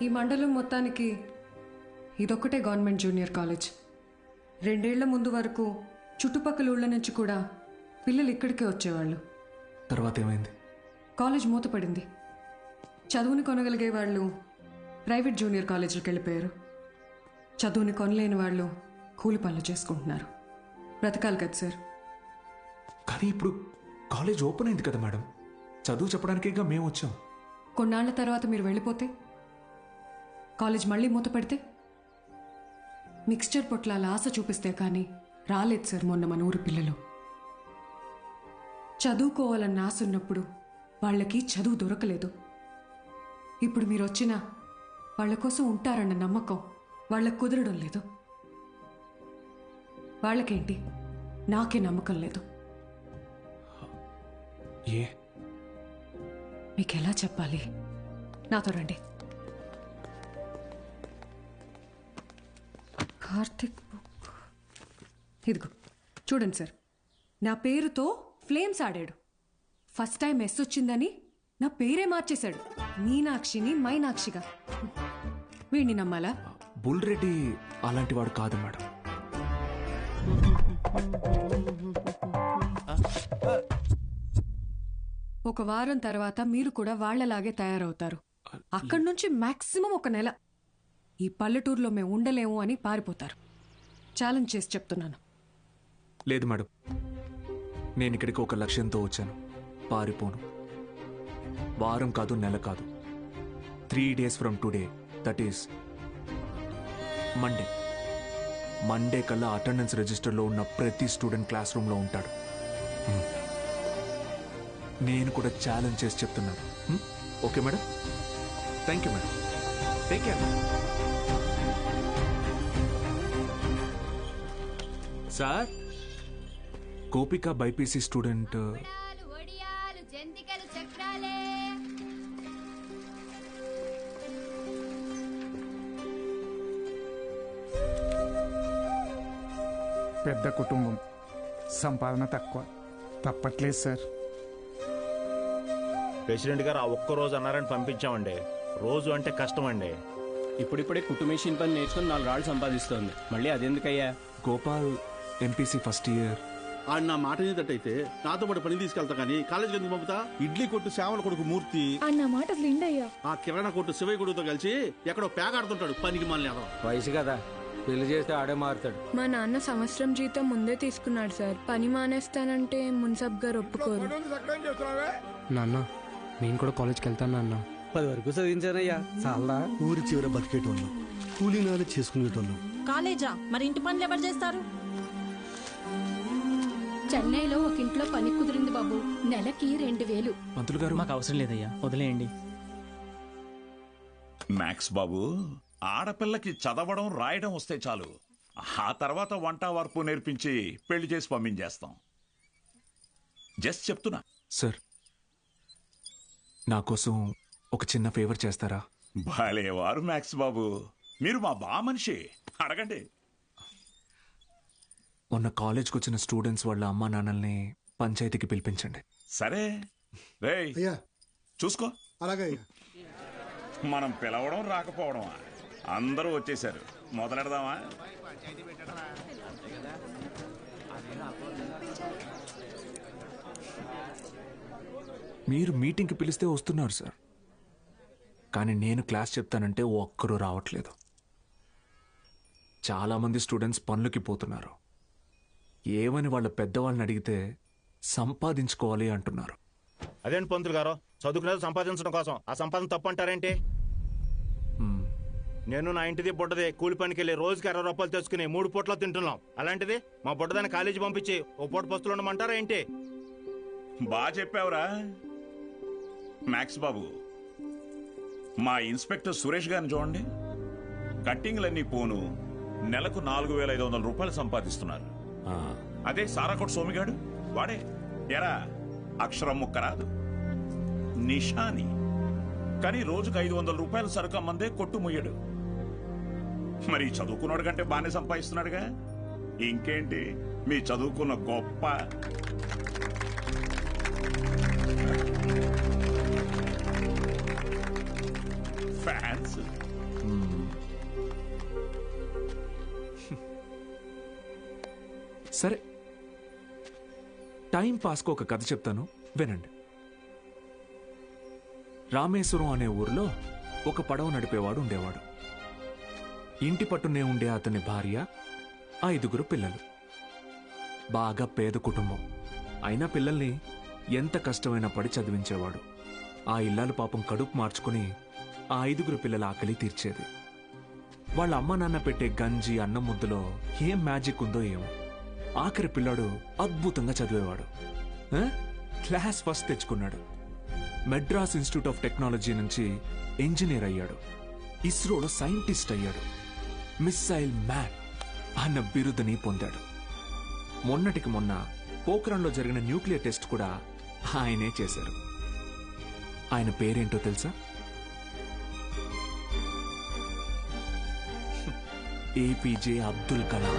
ఈ మండలం మొత్తానికి ఇదొక్కటే గవర్నమెంట్ జూనియర్ కాలేజ్. 2 ఏళ్ల ముందు వరకు చుట్టుపక్కల ఊళ్ళ నుంచి కూడా పిల్లలు ఇక్కడికే వచ్చేవాళ్ళు. తర్వాత ఏమైంది? కాలేజ్ మూతపడింది. చదువుని కొనగలిగే వాళ్ళు ప్రైవేట్ జూనియర్ కాలేజీలకు వెళ్ళిపోయారు. చదువుని కొనలేని వాళ్ళు కూలి పనులు చేసుకుంటున్నారు. బ్రతకాలి కదా సార్. కానీ ఇప్పుడు కాలేజ్ ఓపెన్ అయింది కదా మేడం, చదువు చెప్పడానికేగా మేము వచ్చాం. కొన్నాళ్ల తర్వాత మీరు వెళ్ళిపోతే కాలేజ్ మళ్ళీ మూతపడితే మిక్స్చర్ పొట్లాల ఆశ చూపిస్తే కానీ రాలేదు సార్ మొన్న మన ఊరు పిల్లలు. చదువుకోవాలన్న ఆశ ఉన్నప్పుడు వాళ్ళకి చదువు దొరకలేదు. ఇప్పుడు మీరు వచ్చినా వాళ్ళ కోసం ఉంటారన్న నమ్మకం వాళ్ళకు కుదరడం లేదు. వాళ్ళకేంటి, నాకే నమ్మకం లేదు. ఏ మీకెలా చెప్పాలి? నాతో రండి. కార్తిక్ బుక్ ఇదిగో చూడండి సార్. నా పేరుతో ఫ్లేమ్స్ ఆడాడు. ఫస్ట్ టైం ఎస్ వచ్చిందని నా పేరే మార్చేశాడు. మీనాక్షిని మైనాక్షిగా. వీడిని నమ్మాలా? బుల్ రెడ్డి అలాంటి వాడు కాదు మేడం. ఒక వారం తర్వాత మీరు కూడా వాళ్లలాగే తయారవుతారు. అక్కడి నుంచి మాక్సిమం 1 నెల ఈ పల్లెటూరులో మేము ఉండలేము అని పారిపోతారు. ఛాలెంజ్ చేసి చెప్తున్నాను. లేదు మేడం, నేను ఇక్కడికి ఒక లక్ష్యంతో వచ్చాను. పారిపోను. వారం కాదు, నెల కాదు, 3 days from today, that is Monday కల్లా అటెండెన్స్ రిజిస్టర్లో ఉన్న ప్రతి స్టూడెంట్ క్లాస్ రూమ్లో ఉంటాడు. నేను కూడా ఛాలెంజ్ చేసి చెప్తున్నాను. Okay madam? Thank you madam. Take care. Sir, Gopika BiPC student. పెద్ద కుటుంబం, సంపాదన తక్కువ. తప్పట్లేదు సార్. ప్రెసిడెంట్ గారు ఆ ఒక్కరోజు అన్నారని పంపించామండి. రోజు అంటే కష్టం అండి. ఇప్పుడిప్పుడే కుటుంబేషన్ పని నేర్చుకుని 4 రాళ్ళు సంపాదిస్తోంది. మళ్ళీ అదెందుకయ్యా? Gopal MPC first year. ఆడు నా మాట ఏదట్టయితే నాతో పాటు పని తీసుకెళ్తా కానీ కాలేజీకి ఎందుకు పంపుతా? ఇడ్లీ కొట్టు శ్యామల కొడుకు మూర్తి అన్న మాట అయ్యా. ఆ కిరాణా కొట్టు శివయ్య కొడుకుతో కలిసి ఎక్కడో పేకాడుతుంటాడు. పనికి మళ్ళీ వయసు కదా, పెళ్లి చేస్తే ఆడే మారుతాడు. మా నాన్న సంవత్సరం జీతం ముందే తీసుకున్నాడు సార్. పని మానేస్తానంటే మున్సబ్ గారు ఒప్పుకోరు. నాన్న, నేను కూడా కాలేజ్కి వెళ్తాను నాన్న. 10 వరకు చదివించానయ్యా. చాలా ఊరి చివర బతికేటోళ్ళం, కూలీనాలు చేసుకునేటోళ్ళం. కాలేజా? మరి ఇంటి పనులు ఎవరు చేస్తారు? చెన్నైలో ఒక ఇంట్లో పని కుదిరింది బాబు. నెలకి 2000. పంతులు గారు, మాకు అవసరం లేదయ్యా, వదిలేయండి. మ్యాక్స్ బాబు, ఆడపిల్లకి చదవడం రాయడం వస్తే చాలు. ఆ తర్వాత వంట వార్పు నేర్పించి పెళ్లి చేసి పంపించేస్తాం. జస్ట్ చెప్తున్నా. సార్, నా కోసం ఒక చిన్న ఫేవర్ చేస్తారా? భలేవారు మ్యాక్స్ బాబు, మీరు మా బా మనిషి. అడగండి. మొన్న కాలేజ్కి వచ్చిన స్టూడెంట్స్ వాళ్ళ అమ్మా నాన్నల్ని పంచాయతీకి పిలిపించండి. సరే రేయ్, చూసుకో. అలాగే. మనం పిలవడం రాకపోవడమా? అందరూ వచ్చేసారు. మొదలెడదామా? మీరు మీటింగ్కి పిలిస్తే వస్తున్నారు సార్, కానీ నేను క్లాస్ చెప్తానంటే ఒక్కరూ రావట్లేదు. చాలామంది స్టూడెంట్స్ పనులకి పోతున్నారు. ఏమని వాళ్ళ పెద్దవాళ్ళని అడిగితే సంపాదించుకోవాలి అంటున్నారు. అదేంటి పంతులు గారు, చదువుకునేది సంపాదించడం కోసం. ఆ సంపాదన తప్పు అంటారేంటి? నేను నా ఇంటిది బుడ్డది కూలి పనికి వెళ్ళి రోజుకి 60 రూపాయలు తెచ్చుకుని 3 పూట్ల తింటున్నాం. అలాంటిది మా బుడ్డదాన్ని కాలేజీ పంపించి ఓ పూట పస్తులు ఉండమంటారా ఏంటి? బాగా చెప్పావురా మ్యాక్స్ బాబు. మా ఇన్స్పెక్టర్ సురేష్ గారిని చూడండి. కట్టింగ్లన్నీ పోను నెలకు 4500 రూపాయలు సంపాదిస్తున్నారు. అదే సారాకోట్ సోమిగాడు, వాడే ఎరా అక్షరం ముక్క రాదు, నిషాని, కానీ రోజుకు 500 రూపాయలు సరుకు అమ్మందే కొట్టు ముయ్యడు. మరి చదువుకున్నాడు కంటే బాగానే సంపాదిస్తున్నాడుగా. ఇంకేంటి మీ చదువుకున్న గొప్ప. ఫ్యాన్స్ సరే, టైం పాస్కు ఒక కథ చెప్తాను, వినండి. రామేశ్వరం అనే ఊర్లో ఒక పడవ నడిపేవాడు ఉండేవాడు. ఇంటి పట్టునే ఉండే అతని భార్య, 5 పిల్లలు. బాగా పేద కుటుంబం అయినా పిల్లల్ని ఎంత కష్టమైనా పడి చదివించేవాడు. ఆ ఇల్లాలు పాపం కడుపు మార్చుకుని ఆ 5 పిల్లల ఆకలి తీర్చేది. వాళ్ళ అమ్మ నాన్న పెట్టే గంజి అన్నం ముద్దలో ఏం మ్యాజిక్ ఉందో ఏమో, ఆఖరి పిల్లాడు అద్భుతంగా చదివేవాడు. క్లాస్ ఫస్ట్ తెచ్చుకున్నాడు. మెడ్రాస్ ఇన్స్టిట్యూట్ ఆఫ్ టెక్నాలజీ నుంచి ఇంజనీర్ అయ్యాడు. ఇస్రోలో సైంటిస్ట్ అయ్యాడు. మిస్సైల్ మ్యాన్ అన్న బిరుదుని పొందాడు. మొన్నటికి మొన్న పోఖ్రాన్లో జరిగిన న్యూక్లియర్ టెస్ట్ కూడా ఆయనే చేశారు. ఆయన పేరేంటో తెలుసా? ఏపీజే అబ్దుల్ కలాం.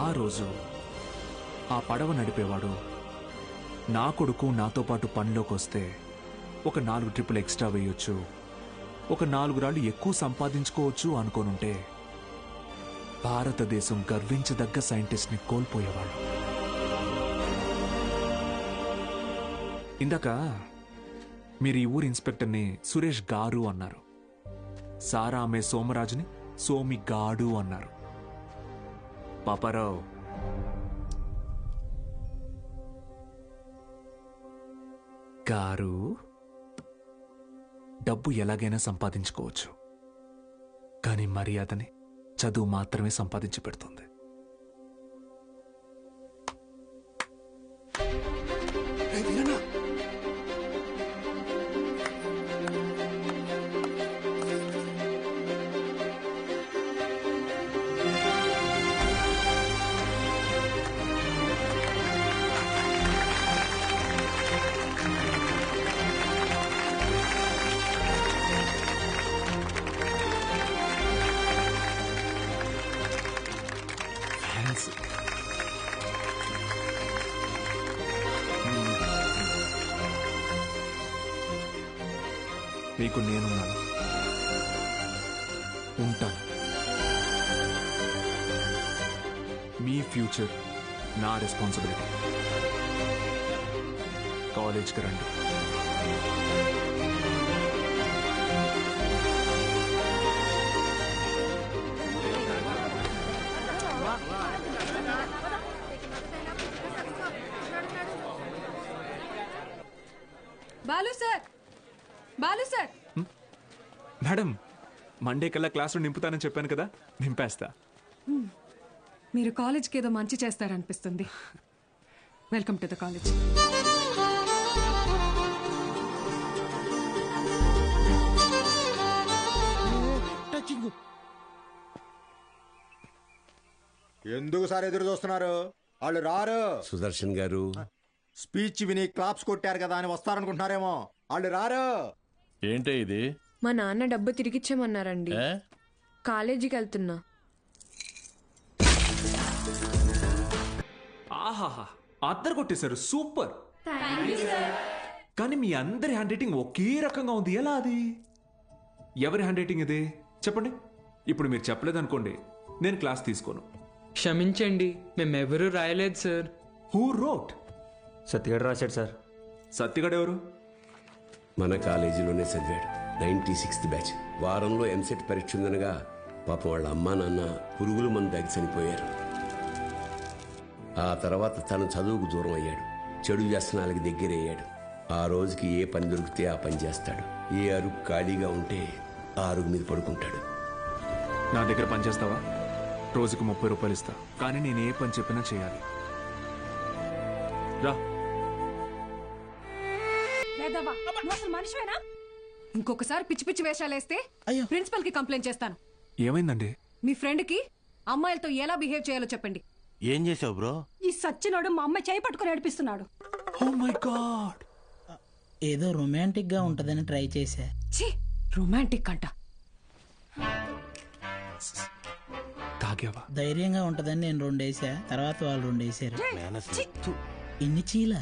ఆ రోజు ఆ పడవ నడిపేవాడు, నా కొడుకు నాతో పాటు పనిలోకి వస్తే ఒక 4 ట్రిప్పులు ఎక్స్ట్రా వేయొచ్చు, ఒక 4 రాళ్ళు ఎక్కువ సంపాదించుకోవచ్చు అనుకోనుంటే భారతదేశం గర్వించదగ్గ సైంటిస్ట్ని కోల్పోయేవాడు. ఇందాక మీరు ఈ ఊరి ఇన్స్పెక్టర్ని సురేష్ గారు అన్నారు. సారా అమ్మే సోమరాజుని సోమి గాడు అన్నారు. పాపారావు, గారు డబ్బు ఎలాగైనా సంపాదించుకోవచ్చు, కానీ మర్యాదని చదువు మాత్రమే సంపాదించి పెడుతుంది. మీకు నేనున్నాను, ఉంటాను. మీ ఫ్యూచర్ నా రెస్పాన్సిబిలిటీ. కాలేజ్కి రండి. బాలు సార్. మేడం, మండే కల్లా క్లాసులో నింపుతానని చెప్పాను కదా, నింపేస్తా. మీరు కాలేజ్కి ఏదో మంచి చేస్తారనిపిస్తుంది. Welcome to the college. ఎందుకు సార్ ఎదురు చూస్తున్నారు? వాళ్ళు రారు. సుదర్శన్ గారు స్పీచ్ విని క్లాప్స్ కొట్టారు కదా అని వస్తారనుకుంటున్నారేమో. వాళ్ళు రారు. ఏంటే ఇది? మా నాన్న డబ్బు తిరిగిచ్చేమన్నారండి. కాలేజీకి వెళ్తున్నా. ఆహాహా, అద్దరు కొట్టేశారు, సూపర్. కానీ మీ అందరి హ్యాండ్ రైటింగ్ ఒకే రకంగా ఉంది, ఎలా అది? ఎవరి హ్యాండ్ రైటింగ్ ఇది చెప్పండి. ఇప్పుడు మీరు చెప్పలేదనుకోండి, నేను క్లాస్ తీసుకోను. క్షమించండి, మేమెవరూ రాయలేదు సార్. Who wrote? సత్తిగడు రాశాడు సార్. సత్తిగడు ఎవరు? మన కాలేజీలోనే చదివాడు. 96th batch. వారంలో ఎంసెట్ పరీక్ష ఉందనగా పాపం వాళ్ళ అమ్మా నాన్న పురుగులు మందు తాగి చనిపోయారు. ఆ తర్వాత తను చదువుకు దూరం అయ్యాడు. చెడు వ్యసనాలకి దగ్గరయ్యాడు. ఆ రోజుకి ఏ పని దొరికితే ఆ పని చేస్తాడు. ఏ అరుగు ఖాళీగా ఉంటే ఆ అరుగు మీద పడుకుంటాడు. నా దగ్గర పని చేస్తావా? రోజుకు 30 రూపాయలు ఇస్తా, కానీ నేను ఏ పని చెప్పినా చేయాలి. రా. మనిషివేనా? ఇంకొకసారి పిచ్చి పిచ్చి వేషాలు వేస్తే ప్రిన్సిపల్ కి కంప్లైంట్ చేస్తాను. ఏమైందండి? మీ ఫ్రెండ్ కి అమ్మాయిలతో ఎలా బిహేవ్ చేయాలో చెప్పండి. ఏం చేసావు బ్రో? ఈ సచ్చినోడు మా అమ్మాయి చేయి పట్టుకుని నడిపిస్తున్నాడు. Oh my god. ఏదో రొమాంటిక్ గా ఉంటదని ట్రై చేశా. రొమాంటిక్ అంట. తాగావా? ధైర్యంగా ఉంటదని నేను 2 వేసా, తర్వాత వాళ్ళు 2 వేసారు. ఎన్ని చీల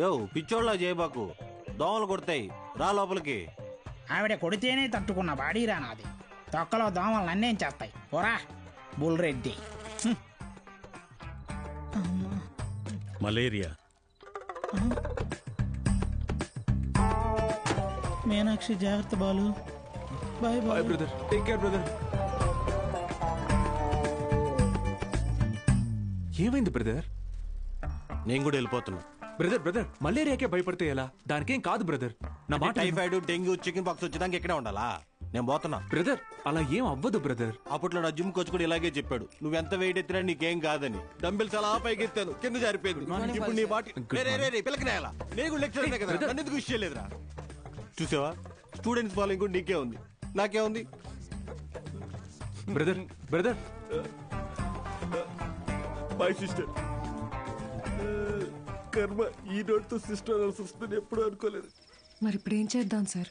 యో పిచ్చోళ్ళ చేయబాకు, దోమలు కొడతాయి, రా లోపలికి. ఆవిడ కొడితేనే తట్టుకున్న బాడీరా నాది. తొక్కలో దోమలు నన్నేం చేస్తాయి పోరా బుల్రెడ్డి. మలేరియా. మీనాక్షి జాగ్రత్త Balu. Bye bye brother, take care brother. ఏమైంది బ్రదర్? నేను కూడా వెళ్ళిపోతున్నా. బ్రదర్ బ్రదర్, మలేరియాకే భయపడితే ఎలా? దానికేం కాదు బ్రదర్. నా మాట టైఫాయిడ్, డెంగ్యూ, చికెన్ పాక్స్ వచ్చేదానికి ఇక్కడే ఉండాలా? నేను పోతున్నా. బ్రదర్, అలా ఏం అవ్వదు బ్రదర్. అప్పట్లో నా జిమ్ కోచ్ కూడా ఇలాగే చెప్పాడు, నువ్వెంత వెయిట్ ఎత్తినా నీకేం కాదని. డంబిల్స్ అలా పైకి ఎత్తాను, కింద జారిపోయింది. ఇప్పుడు నీ బాటి పిల్లకి నేల. నేను కూడా లెక్చర్ కదా, నన్ను ఎందుకు విషయం లేదురా? చూసావా, స్టూడెంట్స్ ఫాలోయింగ్ కూడా నీకే ఉంది, నాకే ఉంది. Brother brother, my sister. కర్మ ఈ నోటితో సిస్టర్ అనాల్సి వస్తుంది, ఎప్పుడు అనుకోలేదు. మరి ఇప్పుడు ఏం చేద్దాం సార్?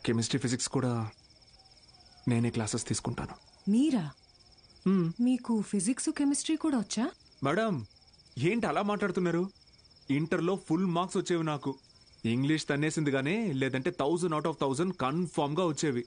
కెమిస్ట్రీ ఫిజిక్స్ కూడా నేనే క్లాసెస్ తీసుకుంటాను. మీరా? మీకు ఫిజిక్స్ కెమిస్ట్రీ కూడా వచ్చా? మేడం, ఏంటి అలా మాట్లాడుతున్నారు? ఇంటర్లో ఫుల్ మార్క్స్ వచ్చేవి నాకు. ఇంగ్లీష్ తన్నేసింది గానీ, లేదంటే 1000 out of 1000 కన్ఫామ్ గా వచ్చేవి.